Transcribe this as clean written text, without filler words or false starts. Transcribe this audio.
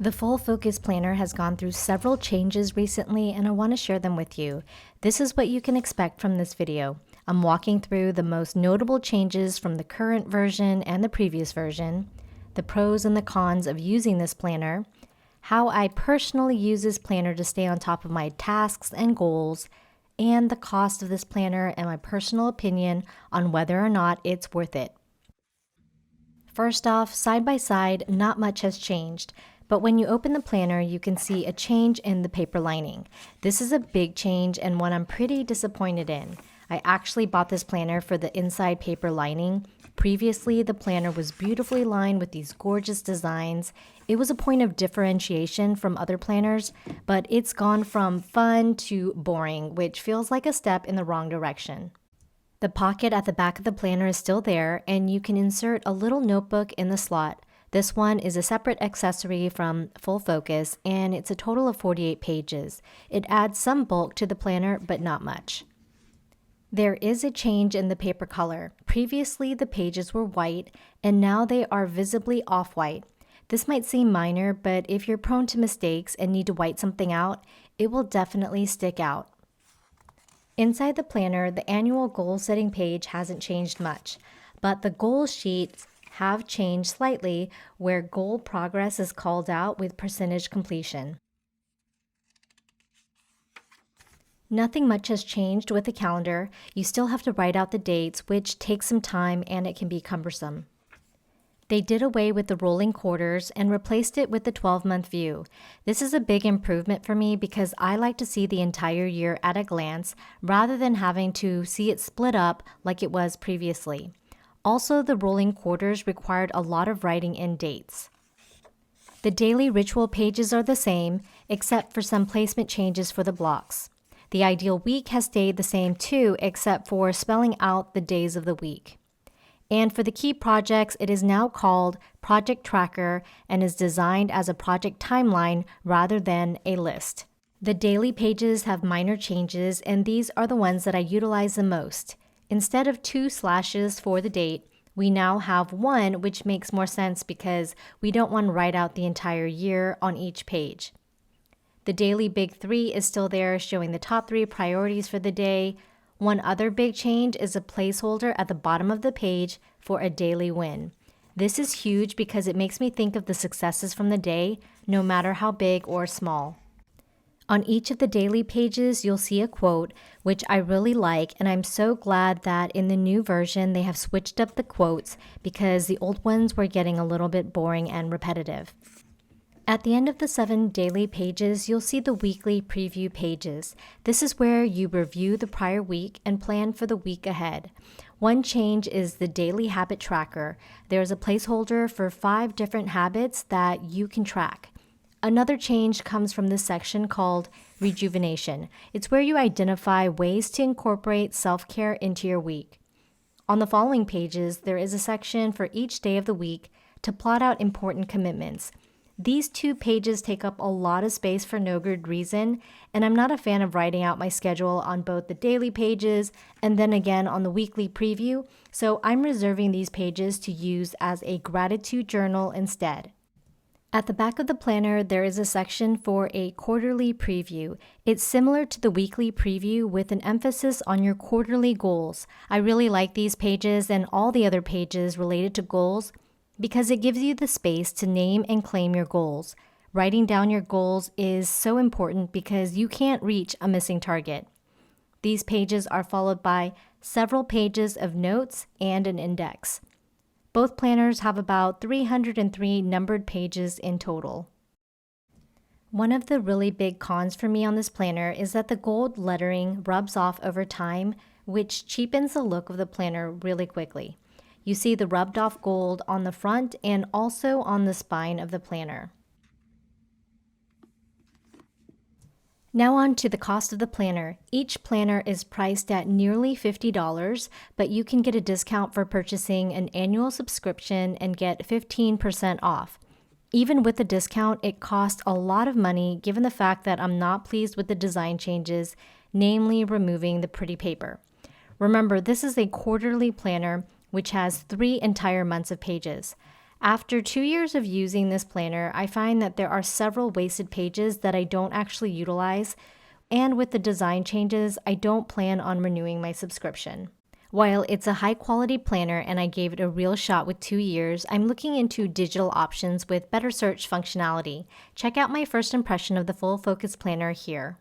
The Full Focus Planner has gone through several changes recently, and I want to share them with you. This is what you can expect from this video. I'm walking through the most notable changes from the current version and the previous version, the pros and the cons of using this planner, how I personally use this planner to stay on top of my tasks and goals, and the cost of this planner and my personal opinion on whether or not it's worth it. First off, side by side, not much has changed. But when you open the planner, you can see a change in the paper lining. This is a big change and one I'm pretty disappointed in. I actually bought this planner for the inside paper lining. Previously, the planner was beautifully lined with these gorgeous designs. It was a point of differentiation from other planners, but it's gone from fun to boring, which feels like a step in the wrong direction. The pocket at the back of the planner is still there, and you can insert a little notebook in the slot. This one is a separate accessory from Full Focus, and it's a total of 48 pages. It adds some bulk to the planner, but not much. There is a change in the paper color. Previously, the pages were white, and now they are visibly off-white. This might seem minor, but if you're prone to mistakes and need to white something out, it will definitely stick out. Inside the planner, the annual goal-setting page hasn't changed much, but the goal sheets have changed slightly, where goal progress is called out with percentage completion. Nothing much has changed with the calendar. You still have to write out the dates, which takes some time and it can be cumbersome. They did away with the rolling quarters and replaced it with the 12-month view. This is a big improvement for me because I like to see the entire year at a glance rather than having to see it split up like it was previously. Also, the rolling quarters required a lot of writing in dates. The daily ritual pages are the same, except for some placement changes for the blocks. The ideal week has stayed the same too, except for spelling out the days of the week. And for the key projects, it is now called Project Tracker and is designed as a project timeline rather than a list. The daily pages have minor changes, and these are the ones that I utilize the most. Instead of 2 slashes for the date, we now have 1, which makes more sense because we don't want to write out the entire year on each page. The daily big 3 is still there, showing the top 3 priorities for the day. One other big change is a placeholder at the bottom of the page for a daily win. This is huge because it makes me think of the successes from the day, no matter how big or small. On each of the daily pages, you'll see a quote, which I really like, and I'm so glad that in the new version they have switched up the quotes because the old ones were getting a little bit boring and repetitive. At the end of the 7 daily pages, you'll see the weekly preview pages. This is where you review the prior week and plan for the week ahead. One change is the daily habit tracker. There's a placeholder for 5 different habits that you can track. Another change comes from this section called Rejuvenation. It's where you identify ways to incorporate self-care into your week. On the following pages, there is a section for each day of the week to plot out important commitments. These 2 pages take up a lot of space for no good reason, and I'm not a fan of writing out my schedule on both the daily pages and then again on the weekly preview, so I'm reserving these pages to use as a gratitude journal instead. At the back of the planner, there is a section for a quarterly preview. It's similar to the weekly preview with an emphasis on your quarterly goals. I really like these pages and all the other pages related to goals because it gives you the space to name and claim your goals. Writing down your goals is so important because you can't reach a missing target. These pages are followed by several pages of notes and an index. Both planners have about 303 numbered pages in total. One of the really big cons for me on this planner is that the gold lettering rubs off over time, which cheapens the look of the planner really quickly. You see the rubbed off gold on the front and also on the spine of the planner. Now on to the cost of the planner. Each planner is priced at nearly $50, but you can get a discount for purchasing an annual subscription and get 15% off. Even with the discount, it costs a lot of money given the fact that I'm not pleased with the design changes, namely removing the pretty paper. Remember, this is a quarterly planner which has 3 entire months of pages. After 2 years of using this planner, I find that there are several wasted pages that I don't actually utilize, and with the design changes, I don't plan on renewing my subscription. While it's a high quality planner and I gave it a real shot with 2 years, I'm looking into digital options with better search functionality. Check out my first impression of the Full Focus Planner here.